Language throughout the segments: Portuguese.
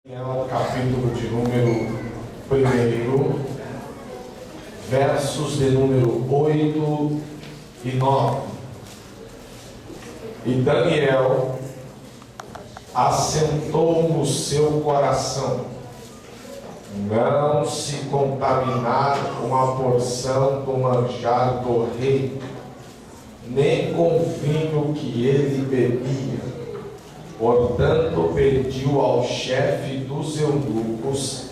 Capítulo de número 1, versos de número 8 e 9. E Daniel assentou no seu coração não se contaminar com a porção do manjar do rei, nem com o vinho que ele bebia. Portanto, pediu ao chefe dos eunucos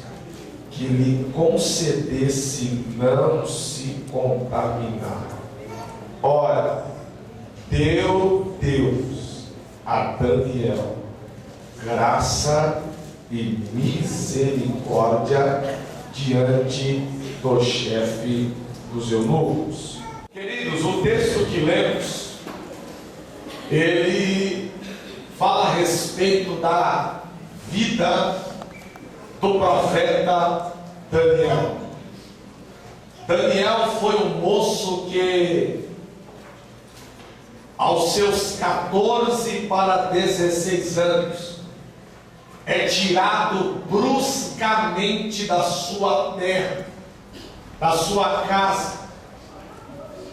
que lhe concedesse não se contaminar. Ora, deu Deus a Daniel graça e misericórdia diante do chefe dos eunucos. Queridos, o texto que lemos, ele fala a respeito da vida do profeta Daniel. Daniel foi um moço que, aos seus 14 para 16 anos, é tirado bruscamente da sua terra, da sua casa,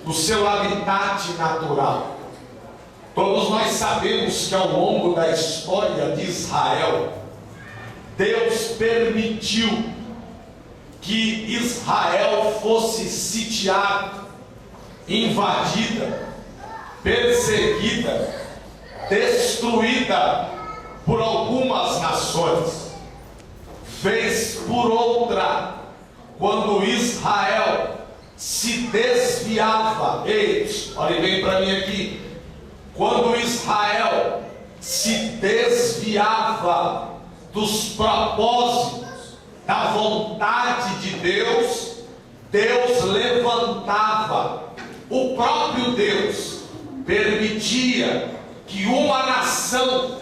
do seu habitat natural. Todos nós sabemos que ao longo da história de Israel, Deus permitiu que Israel fosse sitiada, invadida, perseguida, destruída por algumas nações. Vez por outra, quando Israel se desviava, olhe bem para mim aqui, quando Israel se desviava dos propósitos, da vontade de Deus, Deus levantava, o próprio Deus permitia que uma nação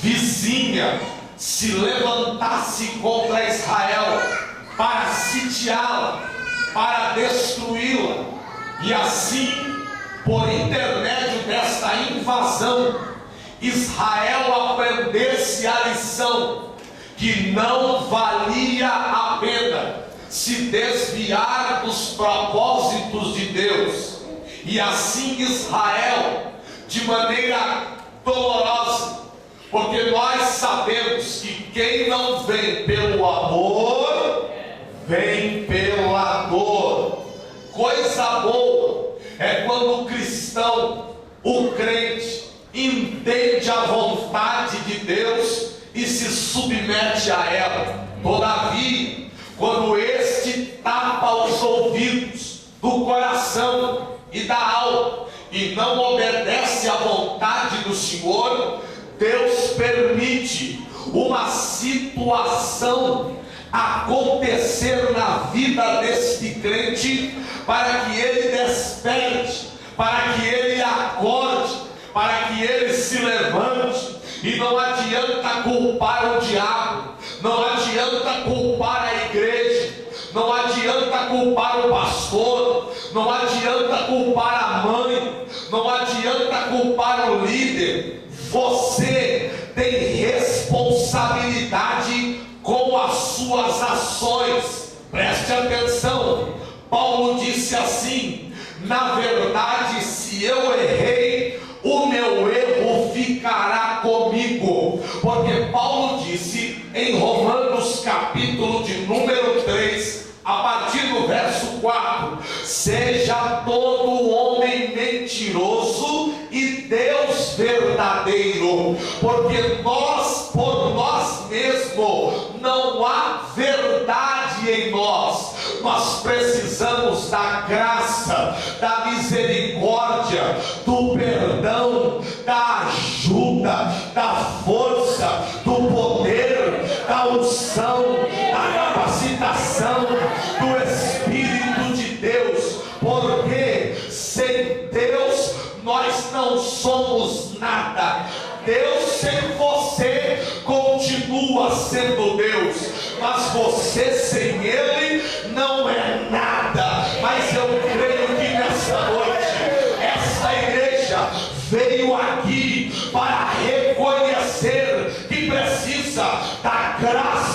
vizinha se levantasse contra Israel para sitiá-la, para destruí-la, e assim, por intermédio desta invasão, Israel aprendesse a lição que não valia a pena se desviar dos propósitos de Deus. E assim Israel, de maneira dolorosa, porque nós sabemos que quem não vem pelo amor, vem pela dor. Coisa boa é quando o cristão, o crente, entende a vontade de Deus e se submete a ela. Todavia, quando este tapa os ouvidos do coração e da alma e não obedece à vontade do Senhor, Deus permite uma situação acontecer na vida deste crente, para que ele desperte, para que ele acorde, para que ele se levante. E não adianta culpar o diabo, não adianta culpar a igreja, não adianta culpar o pastor, não adianta culpar a mãe, não adianta culpar o líder. Você tem responsabilidade com as suas ações. Preste atenção, Paulo disse assim: na verdade, se eu errei, o meu erro ficará comigo. Porque Paulo disse em Romanos capítulo de número 3, a partir do verso 4: seja todo homem mentiroso e Deus verdadeiro, porque nós, por nós mesmos, não há verdade em nós. Nós precisamos da graça, da misericórdia, do perdão, da ajuda, da força, do poder, da unção, da capacitação do Espírito de Deus, porque sem Deus nós não somos nada. Deus sem você continua sendo Deus, mas você sem Ele não é nada. Mas eu creio que nessa noite, essa igreja veio aqui para reconhecer que precisa da graça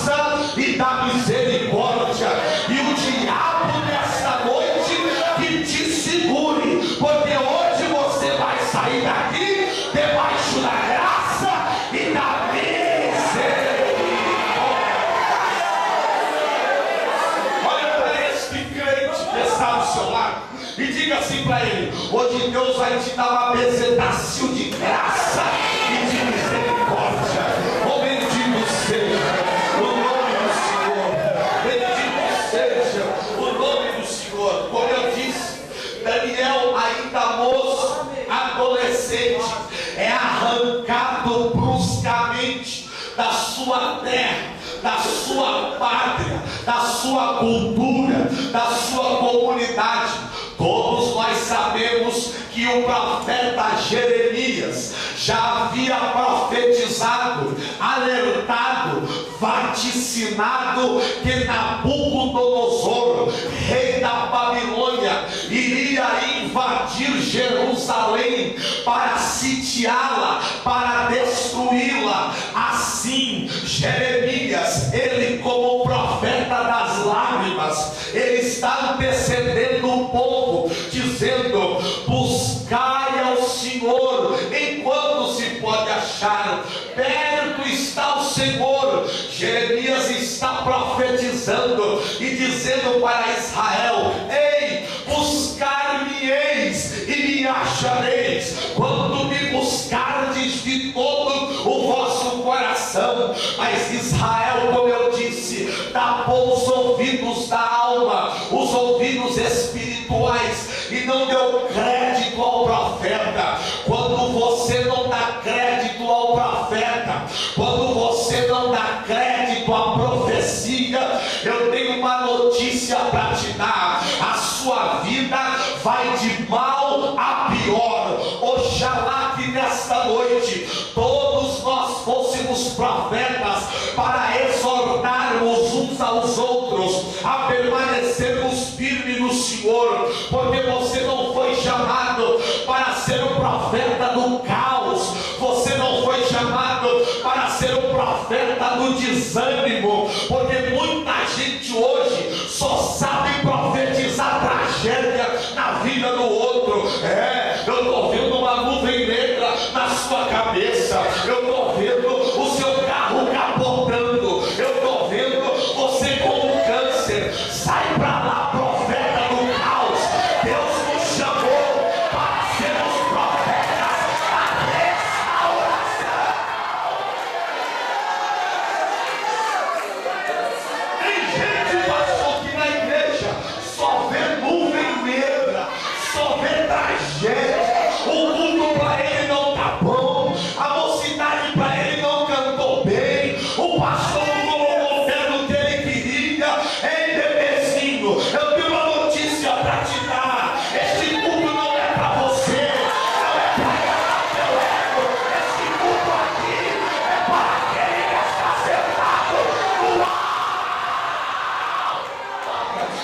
da sua pátria, da sua cultura, da sua comunidade. Todos nós sabemos que o profeta Jeremias já havia profetizado, alertado, vaticinado que Nabucodonosor, rei da Babilônia, iria invadir Jerusalém para sitiá-la, para destruí-la. Assim, Jeremias, ele como profeta das lágrimas, ele está antecedendo o povo, dizendo: buscai ao Senhor enquanto se pode achar, perto está o Senhor. Jeremias está profetizando e dizendo para Israel: ei, buscar-me-eis e me achareis, quando me buscardes de todo o vosso coração. Mas Israel, como eu disse, tapou os ouvidos da alma, os ouvidos espirituais, e não deu crédito ao profeta. Quando você não dá crédito ao profeta, quando você não dá crédito à profecia, eu tenho uma notícia para te dar: a sua vida vai de mal a pior. Oxalá que nesta noite todos nós fôssemos profetas para exortarmos uns aos outros a permanecermos firmes no Senhor, porque você não foi chamado para ser o profeta do caos, você não foi chamado para ser o profeta do desânimo, porque muita gente hoje só sabe profetizar tragédia na vida do outro. Eu estou vendo uma nuvem negra na sua cabeça, eu estou vendo o seu carro capotando, eu estou vendo você com um câncer. Sai para lá, profeta do caos. Deus nos chamou para sermos profetas da restauração. Tem gente, pastor, que na igreja só vê nuvem negra, só vê tragédia. O culto para ele não tá bom, a mocidade para ele não cantou bem, o pastor não colocou o terno que ele queria. Ei, bebezinho, eu tenho uma notícia para te dar: esse culto não é para você, não é para agradar teu ego. Esse culto aqui é para aquele que está sentado no alto.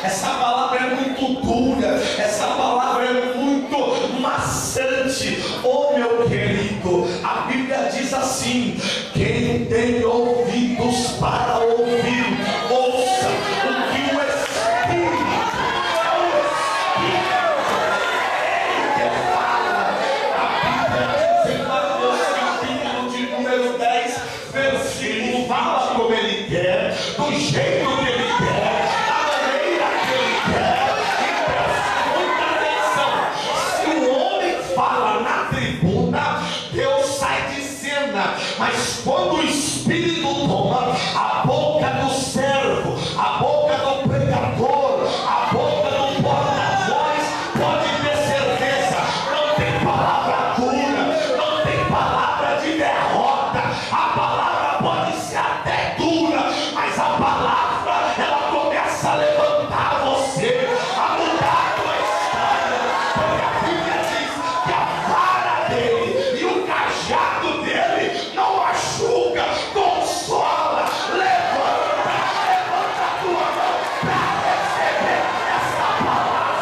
Essa palavra é muito dura, essa palavra é muito maçante. Oh, meu querido, a Bíblia diz assim: quem tem ouvidos para ouvir, ouça o que o Espírito fala. A Bíblia diz em Mateus capítulo de número 10, versículo, fala como ele quer, do jeito que ele quer, da maneira que ele quer. E presta muita atenção: se o homem fala na tribuna, Deus sai de cena, mas quando o Espírito toma a boca do servo, a boca do pregador, a boca do porta-voz, pode ter certeza, não tem palavra dura, não tem palavra de derrota. A palavra pode ser até dura, mas a palavra, ela começa a levantar você, a mudar a tua história, porque a Bíblia diz que a vara dele e o cajado dele não machuca, consola. Levanta a tua mão para receber essa palavra.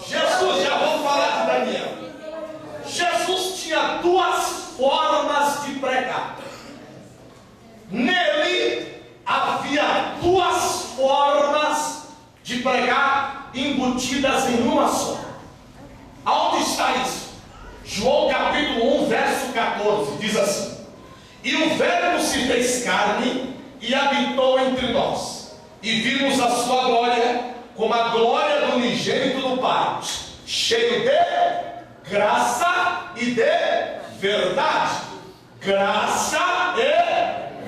Jesus, já vou falar de Daniel. Jesus tinha duas formas de pregar. Nele havia duas formas de pregar embutidas em uma só. Aonde está isso? João capítulo 1, verso 14, diz assim: e o Verbo se fez carne e habitou entre nós, e vimos a sua glória, como a glória do unigênito do Pai, cheio de graça e de verdade. Graça e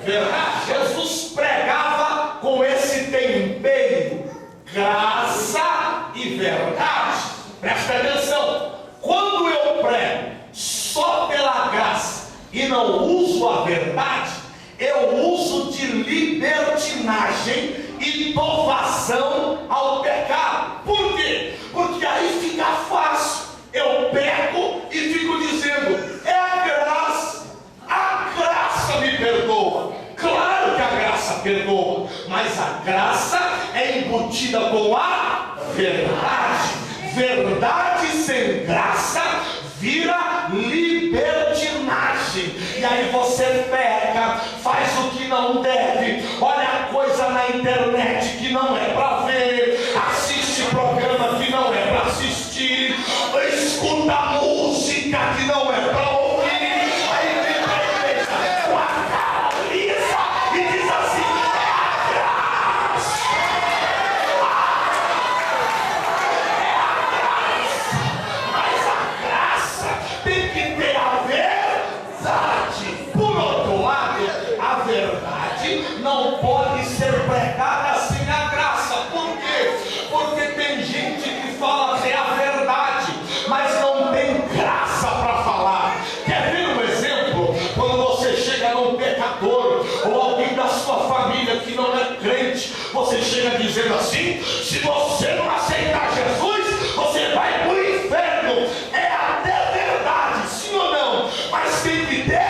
verdade. Jesus pregava com esse tempero: graça e verdade. Presta atenção: quando eu prego só pela e não uso a verdade, eu uso de libertinagem e inovação ao pecado. Por quê? Porque aí fica fácil. Eu peco e fico dizendo: é a graça me perdoa. Claro que a graça perdoa, mas a graça é embutida com a verdade. Verdade sem graça vira libertinagem. E aí você peca, faz o que não deve, olha coisa na internet que não é para ver, assiste programa que não é para assistir, escuta música que não é para ouvir. Aí vem pra igreja com a cara lisa e diz assim: é a graça, mas a graça tem que ter a verdade. Por outro lado, a verdade não pode ser pregada sem a graça. Por quê? Porque tem gente que fala que é a verdade, mas não tem graça para falar. Quer ver um exemplo? Quando você chega num pecador ou alguém da sua família que não é crente, você chega dizendo assim: se você não aceitar Jesus, você vai para o inferno. É até verdade, sim ou não? Mas tem que ter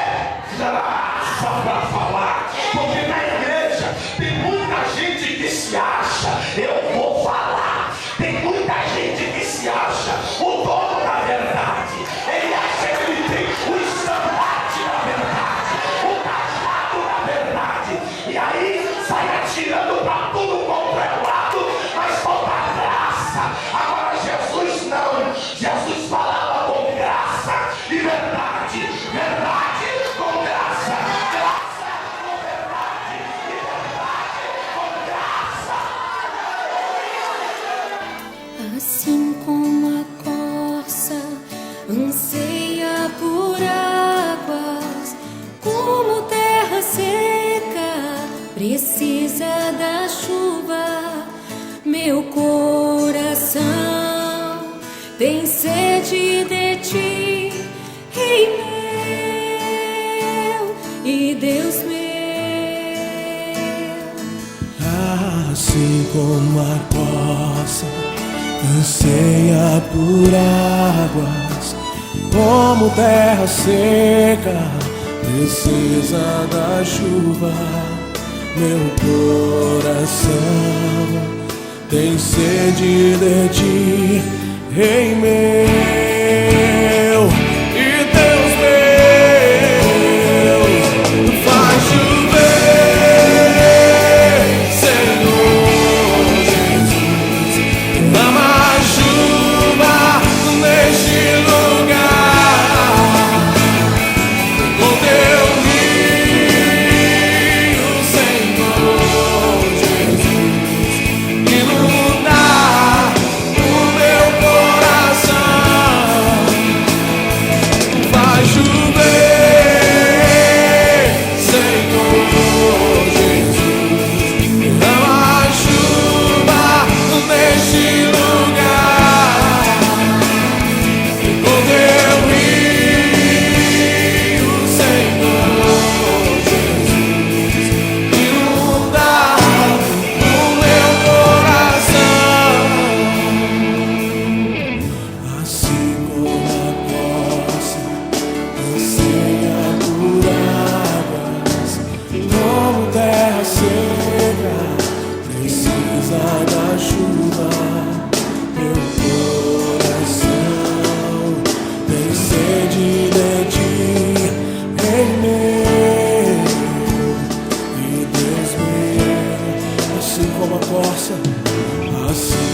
graça para falar. Porque na igreja tem muita gente que se acha: eu vou falar. Tem muita gente que se acha o dono da verdade. Ele acha que ele tem o estandarte da verdade, o cajado da verdade, e aí sai atirando para tudo quanto é lado, mas falta graça. Agora Jesus não. Jesus falava com graça e verdade, verdade com graça, graça com verdade e verdade com graça. Assim como a corça anseia por águas, como terra seca precisa da chuva, meu coração tem sede de ti, Rei meu e Deus meu. Assim como a corça anseia por águas, como terra seca precisa da chuva, meu coração tem sede de ti, Rei meu e Deus meu. Faz chover, Senhor Jesus, dá mais chuva neste lugar, com teu rio, Senhor Jesus, inundar o meu coração. Faz chover, Senhor Jesus, dá mais chuva neste lugar, com teu rio, Senhor Jesus, inundar o meu coração. Assim como a corça anseia por águas, como terra seca precisa da chuva, meu coração tem sede de ti, Rei meu e Deus meu. Assim como a corça, assim